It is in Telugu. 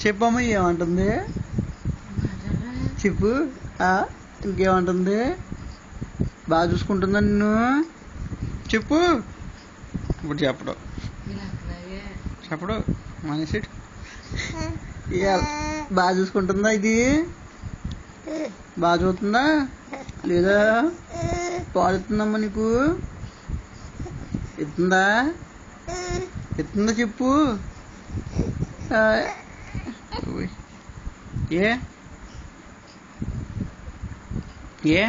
చెప్పమ్మా ఏమంటుంది చెప్పు. ఇంకేమంటుంది? బాగా చూసుకుంటుందా నిన్ను? చెప్పు. ఇప్పుడు చెప్పడు చెప్పడు మానేసి. బాగా చూసుకుంటుందా? ఇది బాగా చూస్తుందా లేదా? పాలు ఎత్తుందమ్మా నీకు? ఎత్తుందా? ఎత్తుందా చెప్పు. ఏ ఏ